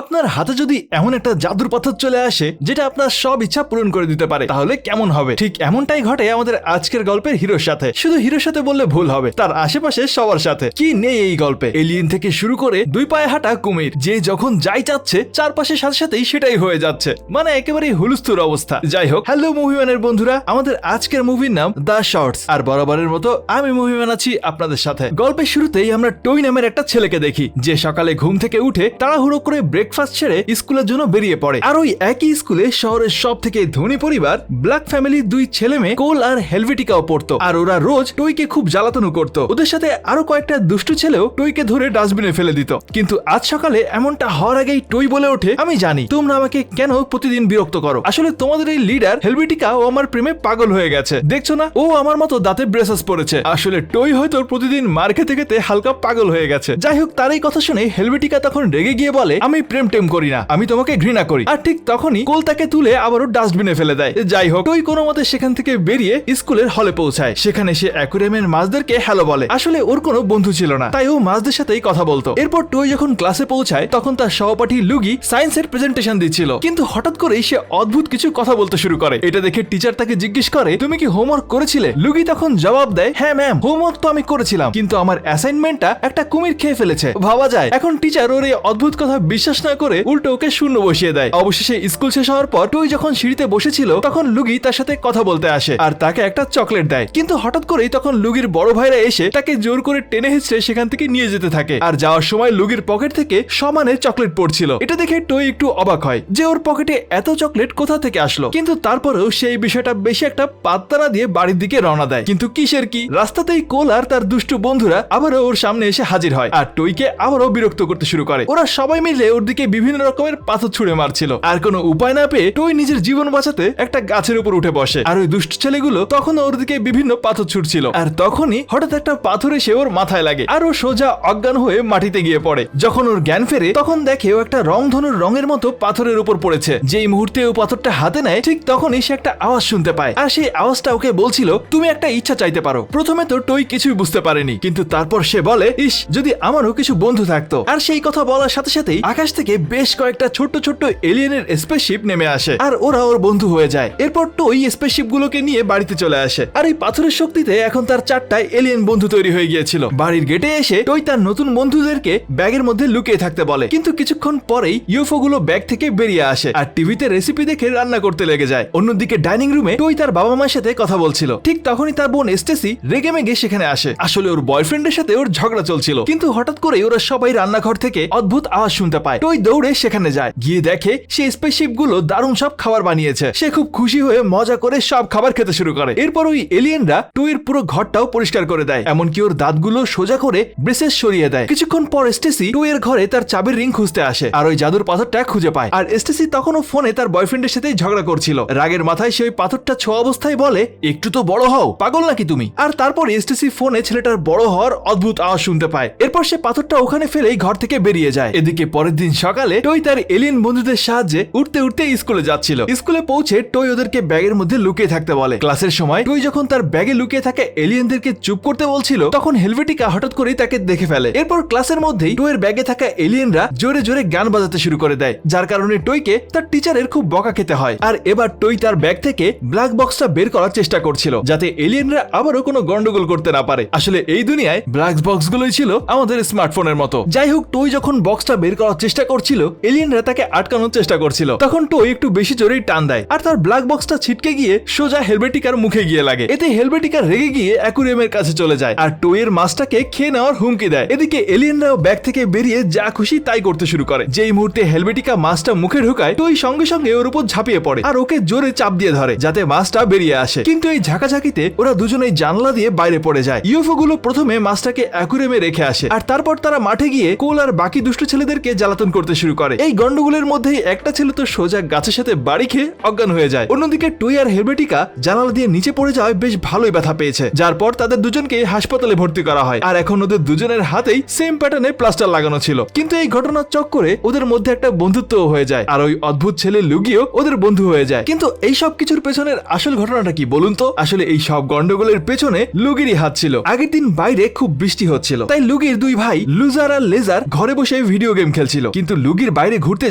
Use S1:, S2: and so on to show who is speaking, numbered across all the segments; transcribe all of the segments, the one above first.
S1: আপনার হাতে যদি এমন একটা জাদুর পাথর চলে আসে যেটা আপনার সব ইচ্ছা পূরণ করে দিতে পারে, তাহলে কেমন হবে? ঠিক এমনটাই ঘটে আমাদের আজকের গল্পের হিরোর সাথে। শুধু হিরোর সাথে বললে ভুল হবে, তার আশেপাশে সবার সাথে। কি নেই এই গল্পে? এলিয়েন থেকে শুরু করে দুই পায়ে হাঁটা কুমির, যে যখন যাই চাচ্ছে চারপাশের সাথে সাথেই সেটাই হয়ে যাচ্ছে, মানে একেবারে হুলস্থুল অবস্থা। যাই হোক, হ্যালো মুভিম্যানের বন্ধুরা, আমাদের আজকের মুভির নাম দ্য শর্টস। আর বরাবরের মতো আমি মুভিম্যান আছি আপনাদের সাথে। গল্পের শুরুতেই আমরা টই নামের একটা ছেলেকে দেখি, যে সকালে ঘুম থেকে উঠে তাড়াহুড়ো করে ব্রেকফাস্ট ছেড়ে স্কুলের জন্য বেরিয়ে পড়ে। আর ওই একই স্কুলে শহরের সব থেকে ধনী পরিবার ব্ল্যাক ফ্যামিলির দুই ছেলে মেয়ে কোল আর হেলভেটিকাও পড়তো। আর ওরা রোজ টইকে খুব জ্বালাতন করতো। ওদের সাথে আরো কয়েকটা দুষ্টু ছেলেও টইকে ধরে ডাস্টবিনে ফেলে দিত। কিন্তু আজ সকালে এমনটা হওয়ার আগেই টই বলে ওঠে, আমি জানি তোমরা আমাকে কেন প্রতিদিন বিরক্ত করো। আসলে তোমাদের এই লিডার হেলভেটিকা ও আমার প্রেমে পাগল হয়ে গেছে। দেখছো না, ও আমার মতো দাঁতে ব্রেসেস পড়েছে। আসলে টই হয়তো প্রতিদিন মার খেতে খেতে হালকা পাগল হয়ে গেছে। যাই হোক, তার এই কথা শুনে হেলভেটিকা তখন রেগে গিয়ে বলে, আমি প্রেম টেম করি না, আমি তোমাকে ঘৃণা করি। আর ঠিক তখনই কোল তাকে তুলে আবারও ডাস্টবিনে ফেলে দেয়। যাই হোক, টই কোনো মতে সেখান থেকে বেরিয়ে স্কুলের হলে পৌঁছায়। সেখানে সে অ্যাকুয়ারিয়ামের মাছদেরকে হ্যালো বলে। আসলে ওর কোনো বন্ধু ছিল না, তাই ও মাছদের সাথেই কথা বলতো। এরপর টই যখন ক্লাসে পৌঁছায় তখন তার সহপাঠী লুগি সায়েন্সের প্রেজেন্টেশন দিচ্ছিল। কিন্তু হঠাৎ করেই সে অদ্ভুত কিছু কথা বলতে শুরু করে। এটা দেখে টিচার তাকে জিজ্ঞেস করে, তুমি কি হোমওয়ার্ক করেছিলে? লুগি তখন জবাব দেয়, হ্যাঁ ম্যাম, হোমওয়ার্ক তো আমি করেছিলাম, কিন্তু আমার অ্যাসাইনমেন্টটা একটা কুমির খেয়ে ফেলেছে। ভাবা যায়। এখন টিচার ওর এই অদ্ভুত কথা বিশ্বাস না করে উল্টো ওকে শূন্য বসিয়ে দেয়। অবশেষে স্কুল শেষ হওয়ার পর টই যখন সিঁড়িতে বসেছিল তখন লুগি তার সাথে কথা বলতে আসে আর তাকে একটা চকলেট দেয়। কিন্তু হঠাৎ করেই তখন লুগির বড় ভাইরা এসে তাকে জোর করে টেনে হিঁচড়ে সেখান থেকে নিয়ে যেতে থাকে। আর যাওয়ার সময় লুগির পকেট থেকে সমানে চকলেট পড়ছিল। এটা দেখে টই একটু অবাক হয় যে ওর পকেটে এত চকলেট কোথা থেকে আসলো। কিন্তু তারপরেও সেই বিষয়টা বেশি একটা পাত্তা না দিয়ে বাড়ির দিকে রওনা দেয়। কিন্তু কিসের কি, রাস্তাতেই কোল আর তার দুষ্টু বন্ধুরা আবারও ওর সামনে এসে হাজির হয় আর টইকে আবারও বিরক্ত করতে শুরু করে। ওরা সবাই মিলে ওর দিকে বিভিন্ন রকমের পাথর ছুঁড়ে মারছিল। আর কোনো উপায় না পেয়ে টই নিজের জীবন বাঁচাতে একটা গাছের উপর উঠে বসে। আর ওই দুষ্ট ছেলেগুলো তখন ওর দিকে বিভিন্ন পাথর ছুটছিল। আর তখনই হঠাৎ একটা পাথর এসে ওর মাথায় লাগে আর ও সোজা অজ্ঞান হয়ে মাটিতে গিয়ে পড়ে। যখন ওর জ্ঞান ফেরে তখন দেখে ও একটা রংধনুর রঙের মতো পাথরের উপর পড়েছে। যেই মুহূর্তে ও পাথরটা হাতে নেয় ঠিক তখনই সে একটা আওয়াজ শুনতে পায়। আর সেই আওয়াজটা ওকে বলছিল, তুমি একটা ইচ্ছা চাইতে পারো। প্রথমে তো টই কিছুই বুঝতে পারেনি, কিন্তু তারপর সে বলে, ইস, যদি আমারও কিছু বন্ধু থাকতো। আর সেই কথা বলার সাথে সাথেই আকাশ থেকে বেশ কয়েকটা ছোট্ট ছোট্ট এলিয়েনের স্পেসশিপ নেমে আসে আর ওরা ওর বন্ধু হয়ে যায়। এরপর টই স্পেসশিপ গুলোকে নিয়ে বাড়িতে চলে আসে। আর এই পাথরের শক্তিতে এখন তার 4টা এলিয়েন বন্ধু তৈরি হয়ে গিয়েছিল। বাড়ির গেটে এসে টই তার নতুন বন্ধুদেরকে ব্যাগের মধ্যে লুকিয়ে থাকতে বলে। কিন্তু কিছুক্ষণ পরেই ইউএফও গুলো ব্যাগ থেকে বেরিয়ে আসে আর টিভিতে রেসিপি দেখে রান্না করতে লেগে যায়। অন্যদিকে ডাইনিং রুমে টই তার বাবা মায়ের সাথে কথা বলছিল। ঠিক তখনই তার বোন স্টেসি রেগে মেগে সেখানে আসে। আসলে ওর বয়ফ্রেন্ডের সাথে ওর ঝগড়া চলছিল। কিন্তু হঠাৎ করে ওরা সবাই রান্নাঘর থেকে অদ্ভুত আওয়াজ শুনতে পায়। টই দৌড়ে সেখানে যায়, গিয়ে দেখে সেই স্পেসশিপ গুলো দারুণ সব খাবার বানিয়েছে। সে খুব খুশি হয়ে মজা করে সব খাবার খেতে শুরু করে। এরপর ওই এলিয়েনরা টইয়ের পুরো ঘরটাও পরিষ্কার করে দেয়, এমনকি ওর দাঁতগুলো সোজা করে ব্রেসেস সরিয়ে দেয়। কিছুক্ষণ পর স্টেসি টইয়ের ঘরে তার চাবির রিং খুঁজতে আসে আর ওই জাদুর পাথরটা খুঁজে পায়। আর স্টেসি তখনও ফোনে তার বয়ফ্রেন্ডের সাথে ঝগড়া করছিল। রাগের মাথায় সে ওই পাথরটা ছোঁয়া অবস্থায় বলে, একটু তো বড় হও, পাগল নাকি তুমি? আর তারপর স্টেসি ফোনে ছেলেটার বড় হওয়ার অদ্ভুত আওয়াজ শুনতে পায়। এরপর সে পাথরটা ওখানে ফেলেই ঘর থেকে বেরিয়ে যায়। এদিকে পরের দিন সকালে টই তার এলিয়েন বন্ধুদের সাহায্যে উঠতে উঠতে স্কুলে যাচ্ছিল। স্কুলে পৌঁছে টই ওদেরকে ব্যাগের মধ্যে লুকিয়ে থাকতে বলে। ক্লাসের সময় টই যখন তার ব্যাগে লুকিয়ে থাকা এলিয়েনদেরকে চুপ করতে বলছিল তখন হেলভেটিকা হঠাৎ করেই তাকে দেখে ফেলে। এরপর ক্লাসের মধ্যেই টইয়ের ব্যাগে থাকা এলিয়েনরা জোরে জোরে গান বাজাতে শুরু করে দেয়, যার কারণে টইকে তার টিচারের খুব বকা খেতে হয়। আর এবার টই তার ব্যাগ থেকে ব্ল্যাক বক্সটা বের করার চেষ্টা করছিল যাতে এলিয়েনরা আবারও কোনো গন্ডগোল করতে না পারে। আসলে এই দুনিয়ায় ব্ল্যাক বক্স গুলোই ছিল আমাদের স্মার্টফোনের মতো। যাই হোক, টই যখন বক্সটা বের করার চেষ্টা করছিল এলিয়েনরা তাকে আটকানোর চেষ্টা করছিল। তখন টই একটু বেশি জোরেই টান দেয় আর তার ব্ল্যাক বক্সটা ছিটকে গিয়ে সোজা হেলভেটিকার মুখে গিয়ে লাগে। এতে হেলভেটিকা রেগে গিয়ে অ্যাকুয়ারিয়ামের কাছে চলে যায় আর টইয়ের মাছটাকে খেয়ে নেওয়ার হুমকি দেয়। এদিকে এলিয়েনরাও ব্যাগ থেকে বেরিয়ে যা খুশি তাই করতে শুরু করে। যেই মুহূর্তে হেলভেটিকা মাছটা মুখে ঢুকায় টই সঙ্গে সঙ্গে ওর উপর ঝাঁপিয়ে পড়ে আর ওকে জোরে চাপ দিয়ে ধরে যাতে মাছটা বেরিয়ে আসে। কিন্তু এই ঝাঁকাঝাঁকিতে ওরা দুজনেই জানলা দিয়ে বাইরে পড়ে যায়। ইউএফও গুলো প্রথমে মাছটাকে অ্যাকুয়ারিয়ামে রেখে আসে আর তারপর তারা মাঠে গিয়ে কোল আর বাকি দুষ্ট ছেলেদেরকে জ্বালাতন করতে শুরু করে। এই গন্ডগোলের মধ্যেই একটা ছেলে তো সোজা গাছের সাথে বাড়ি খেয়ে অজ্ঞান হয়ে যায়। অন্যদিকে টই আর হেলভেটিকা জানালা দিয়ে নিচে পড়ে যাওয়ায় বেশ ভালোই ব্যথা পেয়েছে, যার পর তাদের দুজনকে হাসপাতালে ভর্তি করা হয়। আর এখন ওদের দুজনের হাতেই সেম প্যাটার্নে প্লাস্টার লাগানো ছিল। কিন্তু এই ঘটনার চক্করে ওদের মধ্যে একটা বন্ধুত্ব হয়ে যায় আর ওই অদ্ভুত ছেলে লুগিও ওদের বন্ধু হয়ে যায়। কিন্তু এই সব কিছুর পেছনের আসল ঘটনাটা কি বলুন তো? আসলে এই সব গন্ডগোলের পেছনে লুগিরই হাত ছিল। আগের দিন বাইরে খুব বৃষ্টি হচ্ছিল, তাই লুগির দুই ভাই লুজার আর লেজার ঘরে বসে ভিডিও গেম খেলছিল। কিন্তু কিন্তু লুগির বাইরে ঘুরতে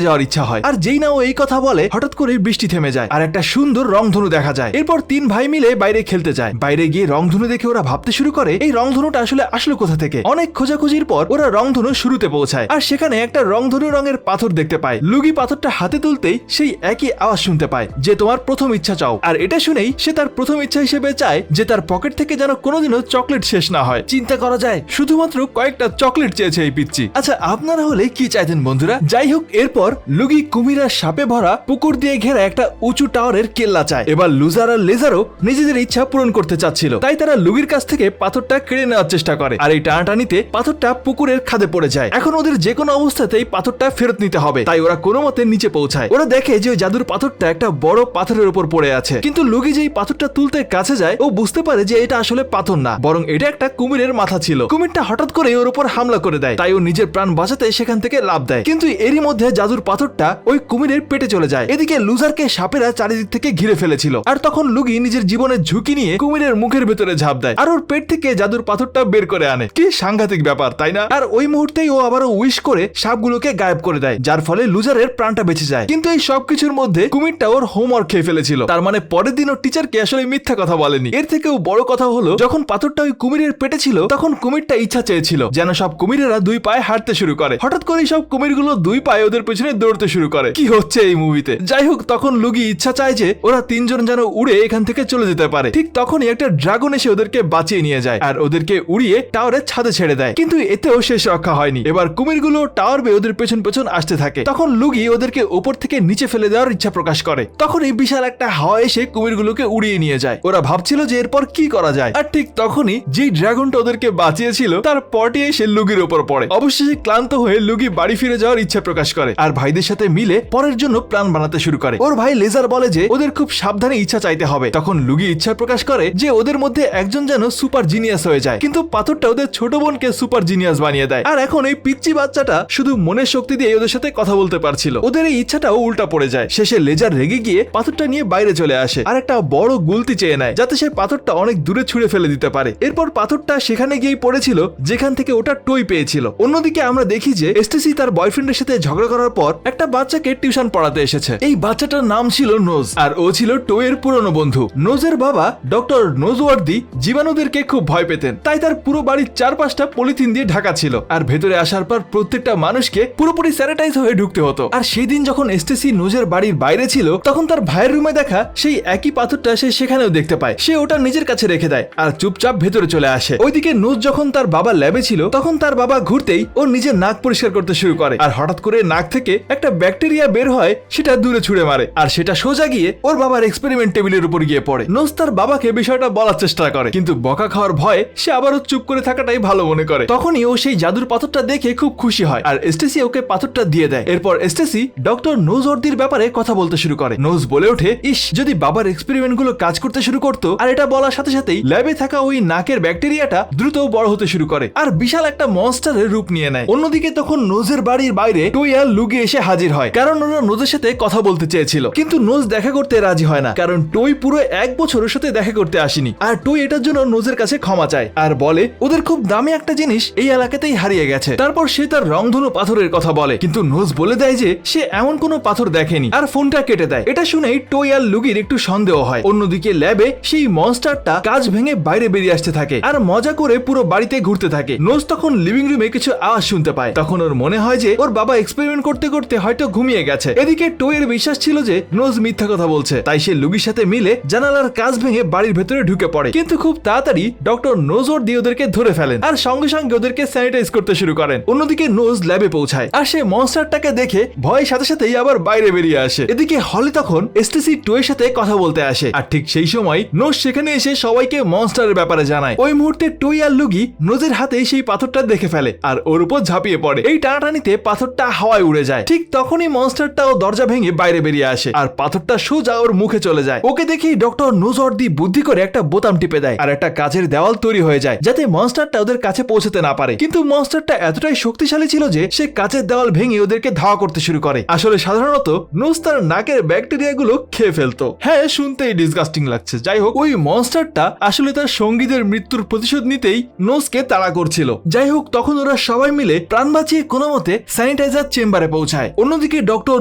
S1: যাওয়ার ইচ্ছা হয়। আর যেই না ও এই কথা বলে হঠাৎ করে বৃষ্টি থেমে যায় আর একটা সুন্দর রংধনু দেখা যায়। এরপর 3 ভাই মিলে বাইরে খেলতে যায়। বাইরে গিয়ে রংধনু দেখে ওরা ভাবতে শুরু করে এই রংধনুটা আসলে আসলো কোথা থেকে। অনেক খোঁজাখুঁজির পর ওরা রংধনু শুরুতে পৌঁছায় আর সেখানে একটা রংধনু রঙের পাথর দেখতে পায়। লুগি পাথরটা হাতে তুলতেই সেই একই আওয়াজ শুনতে পায় যে তোমার প্রথম ইচ্ছা চাও। আর এটা শুনেই সে তার প্রথম ইচ্ছা হিসেবে চায় যে তার পকেট থেকে যেন কোনোদিনও চকলেট শেষ না হয়। চিন্তা করা যায় শুধুমাত্র কয়েকটা চকলেট চেয়েছে এই পিচ্চি। আচ্ছা আপনারা হলে কি চাইতেন বন্ধুরা? যাই হোক, এরপর লুগি কুমির আর সাপে ভরা পুকুর দিয়ে ঘেরা একটা উঁচু টাওয়ারের কেল্লা চায়। এবার লুজার আর লেজারও নিজেদের ইচ্ছা পূরণ করতে চাচ্ছিল, তাই তারা লুগির কাছ থেকে পাথরটা কেড়ে নেওয়ার চেষ্টা করে। আর এই টানাটানিতে পাথরটা পুকুরের খাদে পড়ে যায়। এখন ওদের যে কোনো অবস্থাতেই পাথরটা ফেরত নিতে হবে, তাই ওরা কোনো মতে নিচে পৌঁছায়। ওরা দেখে যে ওই জাদুর পাথরটা একটা বড় পাথরের উপর পড়ে আছে, কিন্তু লুগি যেই পাথরটা তুলতে কাছে যায় ও বুঝতে পারে যে এটা আসলে পাথর না, বরং এটা একটা কুমিরের মাথা ছিল। কুমিরটা হঠাৎ করে ওর উপর হামলা করে দেয়, তাই ও নিজের প্রাণ বাঁচাতে সেখান থেকে লাফ দেয়। কিন্তু এরই মধ্যে জাদুর পাথরটা ওই কুমিরের পেটে চলে যায়। এদিকে লুজারকে সাপেরা চারিদিক থেকে ঘিরে ফেলেছিল, আর তখন লুগি নিজের জীবনের ঝুঁকি নিয়ে কুমিরের মুখের ভেতরে ঝাঁপ দেয় আর ওর পেট থেকে জাদুর পাথরটা বের করে আনে। কি সাংঘাতিক ব্যাপার, তাই না? আর ওই মুহূর্তেই ও আবারও উইশ করে সাপগুলোকে গায়েব করে দেয়, যার ফলে লুজারের প্রাণটা বেঁচে যায়। কিন্তু এই সবকিছুর মধ্যে কুমিরটা ওর হোমওয়ার্ক খেয়ে ফেলেছিল। তার মানে পরের দিন ওর টিচারকে আসলে মিথ্যা কথা বলেনি। এর থেকেও বড় কথা হলো, যখন পাথরটা ওই কুমিরের পেটে ছিল তখন কুমিরটা ইচ্ছা চেয়েছিল যেন সব কুমিরেরা 2 পায়ে হাঁটতে শুরু করে। হঠাৎ করে সব কুমিরগুলো 2 পায়ে ওদের পেছনে দৌড়তে শুরু করে। কি হচ্ছে এই মুভিতে? যাই হোক, তখন লুগি ইচ্ছা চায় যে ওরা 3 জন যেন উড়ে এখান থেকে চলে যেতে পারে। ঠিক তখনই একটা ড্রাগন এসে ওদেরকে বাঁচিয়ে নিয়ে যায় আর ওদেরকে উড়িয়ে টাওয়ারের ছাদে ছেড়ে দেয়। কিন্তু এতেও শেষ রক্ষা হয়নি। এবার কুমিরগুলো টাওয়ার বেয়ে ওদের পেছন পেছন আসতে থাকে। তখন লুগি ওদেরকে উপর থেকে নিচে ফেলে দেওয়ার ইচ্ছা প্রকাশ করে। তখন এই বিশাল একটা হাওয়া এসে কুমিরগুলোকে উড়িয়ে নিয়ে যায়। ওরা ভাবছিল যে এরপর কি করা যায়, আর ঠিক তখনই যেই ড্রাগনটা ওদেরকে বাঁচিয়েছিল তার পটি এসে লুগির উপর পড়ে। অবশেষে ক্লান্ত হয়ে লুগি বাড়ি ফিরে যাওয়ার ইচ্ছা প্রকাশ করে আর ভাইদের সাথে মিলে পরের জন্য প্ল্যান বানাতে শুরু করে। ওর ভাই লেজার বলে যে ওদের খুব সাবধানে ইচ্ছা চাইতে হবে। তখন লুগি ইচ্ছা প্রকাশ করে যে ওদের মধ্যে একজন যেন সুপার জিনিয়াস হয়ে যায়, কিন্তু পাথরটা ওদের ছোট বোনকে সুপার জিনিয়াস বানিয়ে দেয়। আর এখন এই পিচ্চি বাচ্চাটা শুধু মনের শক্তি দিয়ে ওদের সাথে কথা বলতে পারছিল। ওদের এই ইচ্ছাটাও উল্টা পড়ে যায়। শেষে লেজার রেগে গিয়ে পাথরটা নিয়ে বাইরে চলে আসে আর একটা বড় গুলতি চেয়ে নেয় যাতে সে পাথরটা অনেক দূরে ছুঁড়ে ফেলে দিতে পারে। এরপর পাথরটা সেখানে গিয়ে পড়েছিল যেখান থেকে ওটা টই পেয়েছিল। অন্যদিকে আমরা দেখি যে স্টেসি তার বয়ফ্রেন্ডের সাথে ঝগড়া করার পর একটা বাচ্চাকে টিউশন পড়াতে এসেছে। এই বাচ্চাটার নাম ছিল নোজ আর ও ছিল টয়ের পুরনো বন্ধু। নোজের বাবা ডক্টর নোজওয়ার্দি জীবাণুদেরকে খুব ভয় পেতেন, তাই তার পুরো বাড়ির চারপাশটা পলিথিন দিয়ে ঢাকা ছিল আর ভেতরে আসার পর প্রত্যেকটা মানুষকে পুরোপুরি স্যানিটাইজ হয়ে ঢুকতে হতো। আর সেই দিন যখন স্টেসি নোজের বাড়ির বাইরে ছিল তখন তার ভাইয়ের রুমে দেখা সেই একই পাথরটা সে সেখানেও দেখতে পায়। সে ওটা নিজের কাছে রেখে দেয় আর চুপচাপ ভেতরে চলে আসে। ওইদিকে নোজ যখন তার বাবা ল্যাবে ছিল তখন তার বাবা ঘুরতেই ও নিজের নাক পরিষ্কার করতে শুরু করে আর হঠাৎ করে নাক থেকে একটা ব্যাকটেরিয়া বের হয়, সেটা দূরে ছুঁড়ে মারে আর সেটা সোজা গিয়ে ওর বাবার এক্সপেরিমেন্ট টেবিলের উপর গিয়ে পড়ে। নোজ তার বাবাকে বিষয়টা বলার চেষ্টা করে, কিন্তু বকা খাওয়ার ভয়ে সে আবারও চুপ করে থাকাটাই ভালো মনে করে। তখনই ও সেই জাদুর পাথরটা দেখে খুব খুশি হয় আর স্টেসি ওকে পাথরটা দিয়ে দেয়। এরপর স্টেসি ডক্টর নোজওয়ার্দির ব্যাপারে কথা বলতে শুরু করে। নোজ বলে ওঠে, ইস, যদি বাবার এক্সপেরিমেন্ট গুলো কাজ করতে শুরু করতো। আর এটা বলার সাথে সাথেই ল্যাবে থাকা ওই নাকের ব্যাকটেরিয়াটা দ্রুত বড় হতে শুরু করে আর বিশাল একটা মনস্টারের রূপ নিয়ে নেয়। অন্যদিকে তখন নোজের বাড়ির বাইরে টই আর লুগি এসে হাজির হয়, কারণ ওরা নোজের সাথে কথা বলতে চেয়েছিল। কিন্তু নোজ দেখা করতে রাজি হয় না, কারণ টই পুরো 1 বছর ওর সাথে দেখা করতে আসেনি। আর টই এটার জন্য নোজের কাছে ক্ষমা চায় আর বলে ওদের খুব দামি একটা জিনিস এই এলাকাতেই হারিয়ে গেছে। তারপর সে তার রংধনু পাথরের কথা বলে, কিন্তু নোজ বলে দেয় যে সে এমন কোনো পাথর দেখেনি আর ফোনটা কেটে দেয়। এটা শুনেই টই আর লুগির একটু সন্দেহ হয়। অন্যদিকে ল্যাবে সেই মনস্টারটা কাঁচ ভেঙে বাইরে বেরিয়ে আসতে থাকে আর মজা করে পুরো বাড়িতে ঘুরতে থাকে। নোজ তখন লিভিং রুমে কিছু আওয়াজ শুনতে পায়। তখন ওর মনে হয় যে ওর বাবা এক্সপেরিমেন্ট করতে করতে হয়তো ঘুমিয়ে গেছে। এদিকে টয়ের বিশ্বাস ছিল যে নোজ মিথ্যা কথা বলছে, তাই সে লুগির সাথে মিলে জানালার কাঁচ ভেঙে বাড়ির ভেতরে ঢুকে পড়ে। কিন্তু খুব তাড়াতাড়ি ডক্টর নোজওয়ার্দি ওদেরকে ধরে ফেলেন আর সঙ্গে সঙ্গে ওদেরকে স্যানিটাইজ করতে শুরু করেন। অন্যদিকে নোজ ল্যাবে পৌঁছায় আর সে মনস্টারটাকে দেখে ভয়ের সাথে সাথেই আবার বাইরে বেরিয়ে আসে। এদিকে হলে তখন স্টেসি টয়ের সাথে কথা বলতে আসে আর ঠিক সেই সময় নোজ সেখানে এসে সবাইকে মনস্টারের ব্যাপারে জানায়। ওই মুহূর্তে টই আর লুগি নোজের হাতে সেই পাথরটা দেখে ফেলে আর ওর উপর ঝাঁপিয়ে পড়ে। এই টানাটানিতে পাথরটা হাওয়ায় উড়ে যায়। ঠিক তখনই মনস্টারটাও দরজা ভেঙে বাইরে বেরিয়ে আসে আর পাথরটা সোজা ওর মুখে চলে যায়। ওকে দেখেই ডক্টর নোজওয়ার্দি বুদ্ধি করে একটা বোতাম টিপে দেয় আর একটা কাচের দেওয়াল তৈরি হয়ে যায় যাতে মনস্টারটা ওদের কাছে পৌঁছতে না পারে। কিন্তু মনস্টারটা এতটাই শক্তিশালী ছিল যে সে কাচের দেওয়াল ভেঙে ওদেরকে ধাওয়া করতে শুরু করে। আসলে সাধারণত নোজ তার নাকের ব্যাকটেরিয়াগুলো খেয়ে ফেলতো। হ্যাঁ, শুনতেই ডিসগাস্টিং লাগছে। যাই হোক, ওই মনস্টারটা আসলে তার সঙ্গীদের মৃত্যুর প্রতিশোধ নিতেই নোজকে তাড়া করছিল। যাই হোক, তখন ওরা সবাই মিলে প্রাণ বাঁচিয়ে কোনো মতে স্যানিটাইজার চেম্বারে পৌঁছায়। অন্যদিকে ডক্টর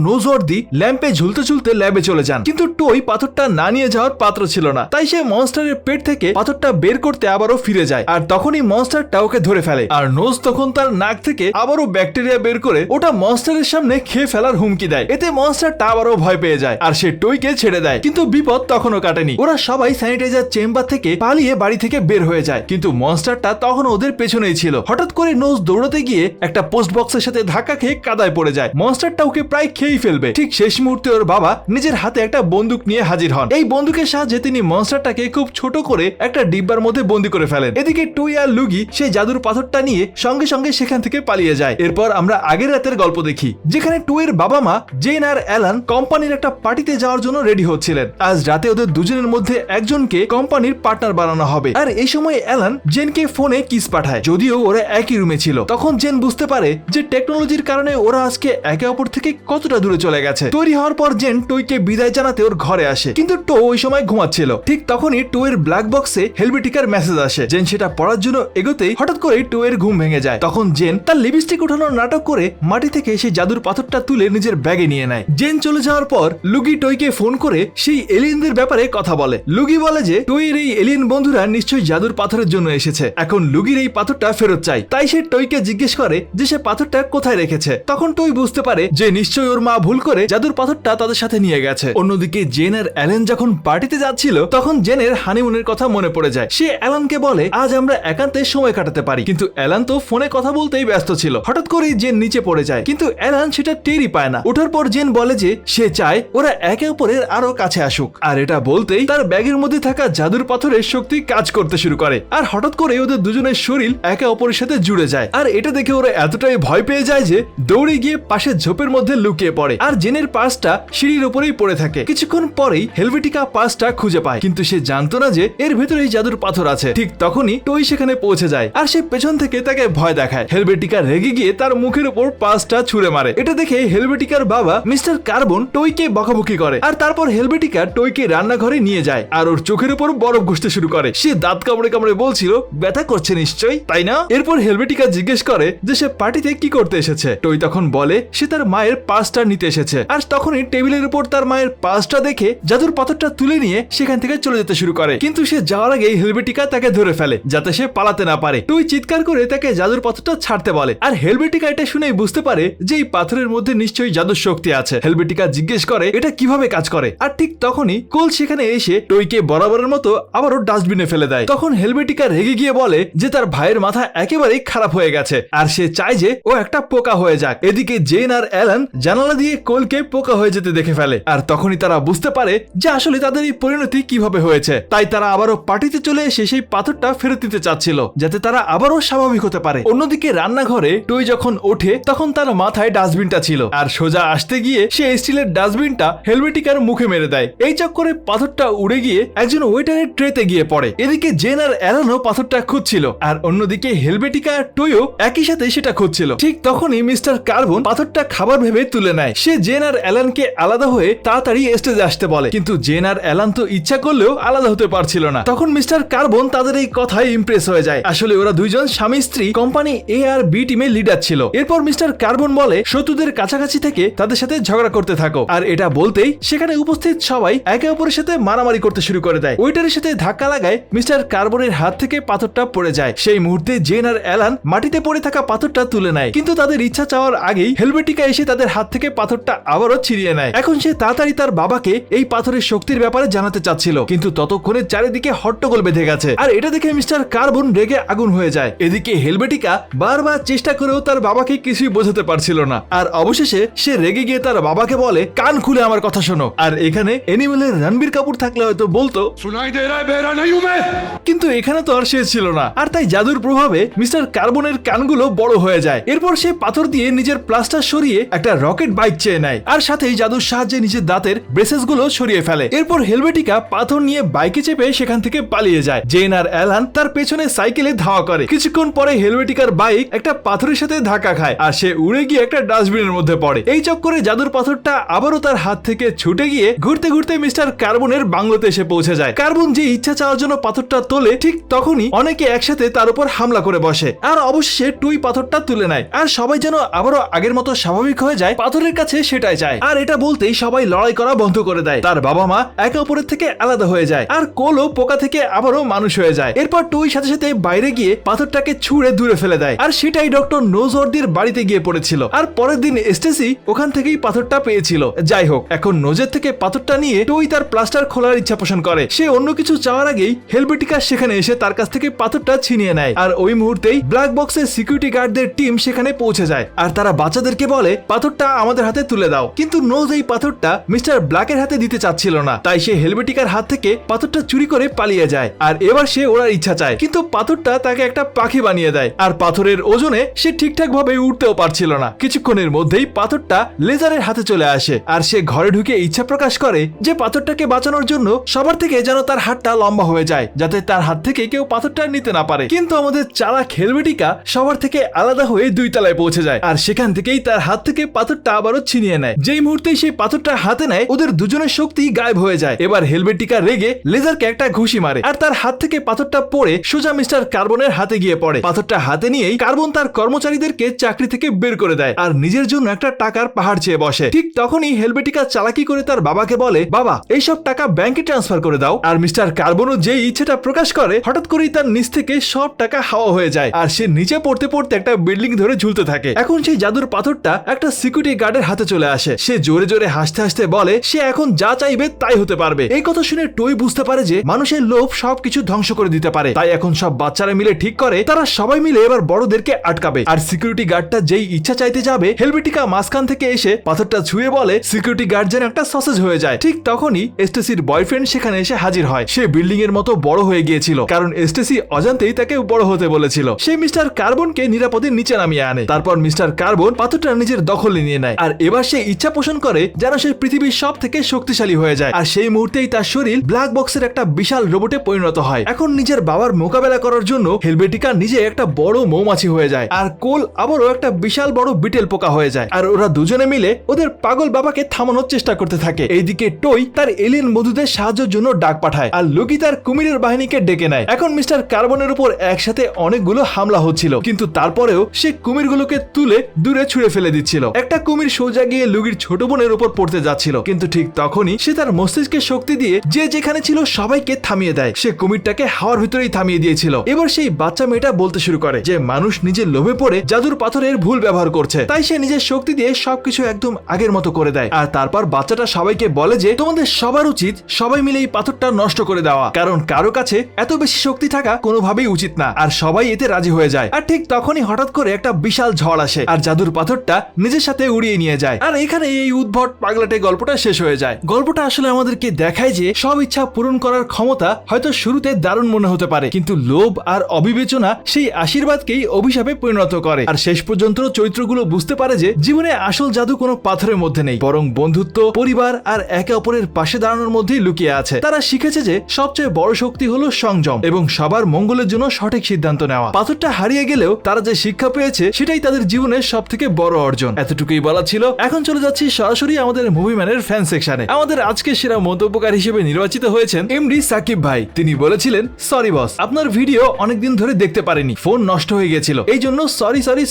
S1: নোজওয়ার্দি ল্যাম্পে ঝুলতে ঝুলতে ল্যাবে চলে যান, কিন্তু টই পাথরটা না নিয়ে যাওয়ার পাত্র ছিল না। তাই সে মনস্টারের পেট থেকে পাথরটা বের করতে আবারও ফিরে যায়, আর তখনই মনস্টারটা ওকে ধরে ফেলে। আর নোজ তখন তার নাক থেকে আবারও ব্যাকটেরিয়া বের করে ওটা মনস্টারের সামনে খেয়ে ফেলার হুমকি দেয়। এতে মনস্টারটা আবারও ভয় পেয়ে যায় আর সে টইকে ছেড়ে দেয়। কিন্তু বিপদ তখনও কাটেনি। ওরা সবাই স্যানিটাইজার চেম্বার থেকে পালিয়ে বাড়ি থেকে বের হয়ে যায়, কিন্তু মনস্টারটা তখন ওদের পেছনেই ছিল। হঠাৎ করে নোজ দৌড়াতে গিয়ে একটা পোস্ট বক্সের সাথে ধাক্কা খেয়ে কাদায় পড়ে যায়। মনস্টারটা ওকে প্রায় খেয়েই ফেলবে। ঠিক শেষ মুহূর্তে ওর বাবা নিজের হাতে একটা বন্দুক নিয়ে হাজির হন। এই বন্দুকের সাহায্যে তিনি মনস্টারটাকে খুব ছোট করে একটা ডিব্বার মধ্যে বন্দী করে ফেলেন। এদিকে টই আর লুগি সেই জাদুর পাথরটা নিয়ে সঙ্গে সঙ্গে সেখান থেকে পালিয়ে যায়। এরপর আমরা আগের রাতের গল্প দেখি, যেখানে টুয়ের বাবা মা জেন আর অ্যালান কোম্পানির একটা পার্টিতে যাওয়ার জন্য রেডি হচ্ছিলেন। আজ রাতে ওদের দুজনের মধ্যে একজনকে কোম্পানির পার্টনার বানানো হবে। আর এই সময় অ্যালান জেনকে ফোনে কিস পাঠায়, যদিও ওরা একই রুমে ছিল। তখন জেন বুঝতে পারে যে টেকনোলজির কারণে ওরা আজকে একে অপর থেকে কতটা দূরে চলে গেছে। তৈরি হওয়ার পর জেন টইকে বিদায় জানাতে ওর ঘরে আসে, কিন্তু টো ওই সময় ঘুমাচ্ছিল। ঠিক তখনই টোয়ের ব্ল্যাক বক্সে হেলভেটিকার মেসেজ আসে। জেন সেটা পড়ার জন্য এগোতেই হঠাৎ করে টোয়ের ঘুম ভেঙে যায়। তখন জেন তার লিপস্টিক উঠানোর নাটক করে মাটি থেকে সেই জাদুর পাথরটা তুলে নিজের ব্যাগে নিয়ে নেয়। জেন চলে যাওয়ার পর লুগি টইকে ফোন করে সেই এলিয়েনদের ব্যাপারে কথা বলে। লুগি বলে যে টইয়ের এই এলিয়েন বন্ধুরা নিশ্চয়ই জাদুর পাথরের জন্য এসেছে, এখন লুগির এই পাথরটা ফেরত চাই। তাই সে টইকে জিজ্ঞেস করে যে সে পাথরটা কোথায় রেখেছে। তখন টই বুঝতে পারে যে নিশ্চয়ই ওর মা ভুল করে জাদুর পাথরটা তাদের সাথে নিয়ে গেছে। অন্যদিকে জেন আর অ্যালেন যখন পার্টিতে যাচ্ছিল তখন জেনের হানিমুনের কথা মনে পড়ে যায়। সে অ্যালানকে বলে আজ আমরা একান্তে সময় কাটাতে পারি, কিন্তু অ্যালান তো ফোনে কথা বলতেই ব্যস্ত ছিল। হঠাৎ করেই জেন নিচে পড়ে যায়, কিন্তু অ্যালান সেটা টেরই পায় না। ওঠার পর জেন বলে যে সে চায় ওরা একে অপরের আরো কাছে আসুক, আর এটা বলতেই তার ব্যাগের মধ্যে থাকা জাদুর পাথরের শক্তি কাজ করতে শুরু করে। আর হঠাৎ করে ওদের দুজনের শরীর একে অপরের সাথে জুড়ে যায়। আর এটা দেখে ওরা এতটাই ভয় পেয়ে যায় যে দৌড়ে গিয়ে পাশের ঝোপের মধ্যে লুকিয়ে পড়ে। আর জেনের পার্সটা সিঁড়ির উপরেই পড়ে থাকে। কিছুক্ষণ পরেই হেলভেটিকা পার্সটা খুঁজে পায়, কিন্তু সে জানতো না যে এর ভেতরেই জাদুর পাথর আছে। ঠিক তখনই টই সেখানে পৌঁছে যায়, আর সে পেছন থেকে তাকে ভয় দেখায়। হেলভেটিকা রেগে গিয়ে তার মুখের উপর পার্সটা ছুঁড়ে মারে। এটা দেখে হেলভেটিকার বাবা মিস্টার কার্বন টইকে বকাবকি করে, আর তারপর হেলভেটিকা টইকে রান্নাঘরে নিয়ে যায় আর ওর চোখের উপর বরফ ঘষতে শুরু করে। সে দাঁত কামড়ে কামড়ে বলছিল ব্যথা করছে নিশ্চয়ই, তাই না? এরপর হেলভেটিকা জিজ্ঞেস করে যে সে পার্টিতে কি করতে এসেছে। টই তখন বলে সে তার মায়ের পার্সটা নিতে এসেছে। আর তখনই টেবিলের উপর তার মায়ের পার্সটা দেখে জাদুর পাথরটা তুলে নিয়ে সেখান থেকে চলে যেতে শুরু করে, কিন্তু সে যাওয়ার আগেই হেলভেটিকা তাকে ধরে ফেলে যাতে সে পালাতে না পারে। টই চিৎকার করে তাকে জাদুর পাথরটা ছাড়তে বলে, আর হেলভেটিকা এটা শুনেই বুঝতে পারে যে এই পাথরের মধ্যে নিশ্চয়ই জাদুর শক্তি আছে। হেলভেটিকা জিজ্ঞেস করে এটা কিভাবে কাজ করে। আর ঠিক তখনই কোল সেখানে এসে টইকে বরাবরের মতো আবারও ডাস্টবিনে ফেলে দেয়। তখন হেলভেটিকা রেগে গিয়ে বলে যে তার ভাইয়ের মাথা একেবারেই খারাপ হয়ে গেছে আর সে চায় যে ও একটা পোকা হয়ে যাক। এদিকে জেন আর অ্যালান জানালা দিয়ে কোলকে পোকা হয়ে যেতে দেখে ফেলে, আর তখনই তারা বুঝতে পারে যে আসলে তাদের এই পরিণতি কিভাবে হয়েছে। তাই তারা আবারও পার্টিতে চলে এসে সেই পাথরটা ফেরত দিতে চাচ্ছিল যাতে তারা আবারও স্বাভাবিক হতে পারে। অন্যদিকে রান্নাঘরে টই যখন ওঠে তখন তার মাথায় ডাস্টবিনটা ছিল, আর সোজা আসতে গিয়ে সে স্টিলের ডাস্টবিনটা হেলভেটিকার মুখে মেরে দেয়। এই চক্করে পাথরটা উড়ে গিয়ে একজন ওয়েটারের ট্রেতে গিয়ে পড়ে। এদিকে জেন আর অ্যালানও পাথরটা খুঁজছিল, আর অন্যদিকে হেলভেটিকা আর টইও একই সাথে সেটা খুঁজছিল। ঠিক তখনই মিস্টার কার্বন পাথরটা খাবার ভেবে তুলে নেয়। সে জেন আর অ্যালানকে আলাদা হয়ে তাড়াতাড়ি স্টেজে আসতে বলে, কিন্তু জেন আর অ্যালান তো ইচ্ছা করলেও আলাদা হতে পারছিল না। তখন মিস্টার কার্বন তাদের এই কথায় ইমপ্রেস হয়ে যায়। আসলে ওরা দুইজন স্বামী স্ত্রী কোম্পানি এ আর বি টিমের লিডার ছিল। এরপর মিস্টার কার্বন বলে শত্রুদের কাছাকাছি থেকে তাদের সাথে ঝগড়া করতে থাকো। আর এটা বলতেই সেখানে উপস্থিত সবাই একে অপরের সাথে মারামারি করতে শুরু করে দেয়। ওয়েটারের সাথে ধাক্কা লাগায় মিস্টার কার্বনের হাত থেকে পাথরটা পড়ে যায়। সেই মুহূর্তে জেন আর অ্যালান মাটিতে পড়ে থাকা পাথরটা তুলে নেয়, কিন্তু তাদের ইচ্ছা চাওয়ার আগেই হেলভেটিকা এসে তাদের হাত থেকে পাথরটা আবারও ছিনিয়ে নেয়। এখন সে তাড়াতাড়ি তার বাবাকে এই পাথরের শক্তির ব্যাপারে জানাতে চাচ্ছিল, কিন্তু ততক্ষণে চারিদিকে হট্টগোল বেঁধে গেছে। আর এটা দেখে মিস্টার কার্বন রেগে আগুন হয়ে যায়। এদিকে হেলভেটিকা বারবার চেষ্টা করেও তার বাবাকে কিছুই বোঝাতে পারছিল না, আর অবশেষে সে রেগে গিয়ে তার বাবাকে বলে কান খুলে আমার কথা শোনো। আর এখানে এনিমেলের রণবীর কাপুর থাকলে হয়তো বলতো
S2: सुनाई दे रहा है बेरा नहीं हूं मैं।
S1: কিন্তু এখানে তো আর সে ছিল না, আর তাই জাদুর প্রভাবে মিস্টার কার্বনের কানগুলো বড় হয়ে যায়। এরপর সে পাথর দিয়ে নিজের প্লাস্টার সরিয়ে একটা রকেট বাইক চেয়ে নেয়, আর সাথেই জাদুর সাহায্যে নিজের দাঁতের ব্রেসেস গুলো সরিয়ে ফেলে। এরপর হেলভেটিকা পাথর নিয়ে বাইকে চেপে সেখান থেকে পালিয়ে যায়। জেন আর অ্যালান তার পেছনে সাইকেলে ধাওয়া করে। কিছুক্ষণ পরে হেলভেটিকার বাইক একটা পাথরের সাথে ধাক্কা খায়, আর সে উড়ে গিয়ে একটা ডাস্টবিনের মধ্যে পড়ে। এই চক্করে জাদুর পাথরটা আবারও তার হাত থেকে ছুটে গিয়ে ঘুরতে ঘুরতে মিস্টার কার্বনের বাংলোতে এসে পৌঁছে যায়। কার্বন যে ইচ্ছা চাওয়ার জন্য পাথরটা তোলে, ঠিক তখনই অনেকে একসাথে তার উপর হামলা করে বসে, আর অবশেষে টুই পাথরটা তুলে নেয়। আর সবাই সবাই যেন আবারও আগের মতো স্বাভাবিক হয়ে যায়, পাথরের কাছে সেটাই চায়। আর এটা বলতেই সবাই লড়াই করা বন্ধ করে দেয়। তার বাবা মা একে অপরের থেকে আলাদা হয়ে যায়, আর কোলও পোকা থেকে আবারও মানুষ হয়ে যায়। এরপর টুই সাথে সাথে বাইরে গিয়ে পাথরটাকে ছুঁড়ে দূরে ফেলে দেয়, আর সেটাই ডক্টর নোজওয়ার্দির বাড়িতে গিয়ে পড়েছিল। আর পরের দিন স্টেসি ওখান থেকেই পাথরটা পেয়েছিল। যাই হোক, এখন নোজের থেকে পাথরটা নিয়ে টুই তার প্লাস্টার খোলার ইচ্ছা পোষণ করে। সে অন্য কিছু চাওয়ার আগেই হেলভেটিকা সেখানে এসে তার কাছ থেকে পাথরটা ছিনিয়ে নেয়। আর ওই মুহূর্তেই ব্ল্যাক বক্সের সিকিউরিটি গার্ডদের টিম সেখানে পৌঁছে যায়, আর তারা বাচ্চাদেরকে বলে পাথরটা আমাদের হাতে তুলে দাও। কিন্তু নোজ এই পাথরটা মিস্টার ব্ল্যাকের হাতে দিতে চাচ্ছিল না, তাই সে হেলভেটিকার হাত থেকে পাথরটা চুরি করে পালিয়ে যায়। আর এবার সে ওড়ার ইচ্ছা চায়, কিন্তু পাথরটা তাকে একটা পাখি বানিয়ে দেয়। আর পাথরের ওজনে সে ঠিকঠাক ভাবে উঠতেও পারছিল না। কিছুক্ষণের মধ্যেই পাথরটা লেজারের হাতে চলে আসে, আর সে ঘরে ঢুকে ইচ্ছা প্রকাশ করে যে পাথরটাকে বাঁচানোর জন্য সবার থেকে যেন তার হাতটা লম্বা হয়ে যায়, যাতে তার হাত থেকে কেউ পাথরটা নিতে না পারে। কিন্তু আমাদের চালাক হেলভেটিকা সবার থেকে আলাদা হয়ে 2 তলায় পৌঁছে যায়, আর সেখান থেকেই তার হাত থেকে পাথরটা আবারও ছিনিয়ে নেয়। যেই মুহূর্তেই সেই পাথরটা হাতে নেয়, ওদের দুজনের শক্তি গায়েব হয়ে যায়। এবার হেলভেটিকা রেগে লেজারকে একটা ঘুষি মারে, আর তার হাত থেকে পাথরটা পড়ে সোজা মিস্টার কার্বনের হাতে গিয়ে পড়ে। পাথরটা হাতে নিয়েই কার্বন তার কর্মচারীদেরকে চাকরি থেকে বের করে দেয়, আর নিজের জন্য একটা টাকার পাহাড় চেয়ে বসে। ঠিক তখনই হেলভেটিকা চালাকি করে তার বাবাকে বলে, বাবা এইসব টাকা ব্যাংকে ট্রান্সফার করে দাও। আর মিস্টার কার্বনও যে ইচ্ছেটা প্রকাশ করে, হঠাৎ করেই তার নিচ থেকে সব টাকা হাওয়া হয়ে যায়, আর সে নিচে পড়তে পড়তে একটা বিল্ডিং ধরে ঝুলতে থাকে। এখন সেই জাদুর পাথরটা একটা সিকিউরিটি গার্ডের হাতে চলে আসে। সে জোরে জোরে হাসতে হাসতে বলে সে এখন যা চাইবে তাই হতে পারবে। এই কথা শুনে টুই বুঝতে পারে যে মানুষের লোভ সবকিছু ধ্বংস করে দিতে পারে। তাই এখন সব বাচ্চারা মিলে ঠিক করে তারা সবাই মিলে এবার বড়দেরকে আটকাবে। আর সিকিউরিটি গার্ডটা যেই ইচ্ছা চাইতে যাবে, হেলভেটিকা মাঝখান থেকে এসে পাথরটা ছুঁয়ে বলে সিকিউরিটি গার্ড যেন একটা সসেজ হয়ে যায়। ঠিক তখনই স্টেসির বয়ফ্রেন্ড সেখানে এসে হাজির হয়। সে বিল্ডিং এর মতো বড় হয়ে গিয়েছিল, কারণ স্টেসি অজান্তেই তাকে বড় হতে বলেছিল। সে মিস্টার কার্বনকে নিরাপদে নিচে নামিয়ে আনে। তারপর মিস্টার কার্বন পাথরটা নিজের দখলে নিয়ে নেয়, আর এবার সে ইচ্ছা পোষণ করে যেন সে পৃথিবীর সব থেকে শক্তিশালী হয়ে যায়। আর সেই মুহূর্তেই তার শরীর ব্ল্যাক বক্সের একটা বিশাল রোবটে পরিণত হয়। এখন নিজের বাবার মোকাবেলা করার জন্য হেলভেটিকা নিজে একটা বড় মৌমাছি হয়ে যায়, আর কোল আবারও একটা বিশাল বড় বিটেল পোকা হয়ে যায়। আর ওরা দুজনে মিলে ওদের পাগল বাবাকে থামানোর চেষ্টা করতে থাকে। এইদিকে টই তার এলিয়েন বন্ধুদের সাহায্যের জন্য ডাক পাঠায়, আর লুকি তার কুমিরের বাহিনীকে ডেকে নেয়। এখন মিস্টার কার্বনের উপর একসাথে অনেকগুলো হামলা হচ্ছিল, কিন্তু তারপরেও সে কুমিরগুলোকে তুলে দূরে ছুঁড়ে ফেলে দিচ্ছিল। একটা কুমির সোজা গিয়ে লুকির ছোট বোনের উপর পড়তে যাচ্ছিল, কিন্তু ঠিক তখনই সে তার মস্তিষ্কে শক্তি দিয়ে যে যেখানে ছিল সবাইকে থামিয়ে দেয়। সে কুমিরটাকে হাওয়ার ভিতরেই থামিয়ে দিয়েছিল। এবার সেই বাচ্চা মেয়েটা বলতে শুরু করে যে মানুষ নিজের লোভে পড়ে জাদুর পাথরের ভুল ব্যবহার করছে, তাই সে নিজের শক্তি দিয়ে সবকিছু একদম আগের মতো করে দেয়। আর তারপর বাচ্চাটা সবাইকে বলে যে তোমাদের সবার উচিত সবাই মিলে এই পাথরটা নষ্ট করে দেওয়া, কারণ কারো কাছে এত বেশি শক্তি থাকা কোনোভাবেই উচিত না। আর সবাই এতে রাজি হয়ে যায়। আর ঠিক তখনই হঠাৎ করে একটা বিশাল ঝড় আসে, আর জাদুর পাথরটা নিজের সাথে উড়িয়ে নিয়ে যায়। আর এখানে এই উদ্ভট পাগলাটে গল্পটা শেষ হয়ে যায়। গল্পটা আসলে আমাদেরকে দেখায় যে সব ইচ্ছা পূরণ করার ক্ষমতা হয়তো শুরুতে দারুণ মনে হতে পারে, কিন্তু লোভ আর অবিবেচনা সেই আশীর্বাদকেই অভিশাপে পরিণত করে। আর শেষ পর্যন্ত চরিত্রগুলো বুঝতে পারে যে জীবনে আসল জাদু কোনো পাথরের মধ্যে নেই, বরং বন্ধুত্ব, পরিবার আর একে অপরের পাশে দাঁড়ানোর মধ্যেই লুকিয়ে আছে। তারা শিখেছে যে সবচেয়ে বড় শক্তি হলো সংযম এবং সবার মঙ্গলের জন্য সঠিক সিদ্ধান্ত নেওয়া। পাথরটা হারিয়ে গেলেও তারা যে শিক্ষা পেয়েছে সেটাই তাদের জীবনের সব থেকে বড় অর্জন। এতটুকুই বলা ছিল। এখন চলে যাচ্ছি সরাসরি আমাদের মুভি ম্যানের ফ্যান সেকশনে। আমাদের আজকে সেরা মন্তব্যকার হিসেবে নির্বাচিত হয়েছেন এমডি সাকিব ভাই। তিনি বলেছিলেন, সরি বস, আপনার ভিডিও অনেকদিন ধরে দেখতে পারিনি, ফোন নষ্ট হয়ে গেছিল, এই জন্য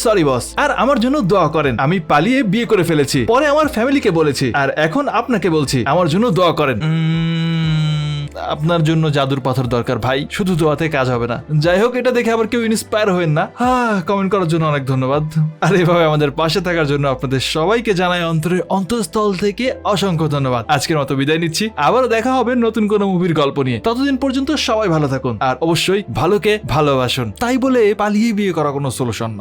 S1: সরি বস। আর আমার জন্য দোয়া করেন, আমি পালিয়ে বিয়ে করে ফেলেছি, পরে আমার ফ্যামিলিকে বলেছি, আর এখন আপনাকে বলছি আমার জন্য দোয়া করেন। আপনার জন্য জাদুর পাথর দরকার ভাই, শুধু দোয়াতে কাজ হবে না। যাই হোক, এটা দেখে আবার কেউ ইন্সপায়ার হবেন না। কমেন্ট করার জন্য অনেক ধন্যবাদ, আর এভাবে আমাদের পাশে থাকার জন্য আপনাদের সবাইকে জানাই অন্তরের অন্তঃস্থল থেকে অসংখ্য ধন্যবাদ। আজকের মতো বিদায় নিচ্ছি, আবারও দেখা হবে নতুন কোনো মুভির গল্প নিয়ে। ততদিন পর্যন্ত সবাই ভালো থাকুন, আর অবশ্যই ভালোকে ভালোবাসুন। তাই বলে পালিয়ে বিয়ে করা কোনো সলিউশন না।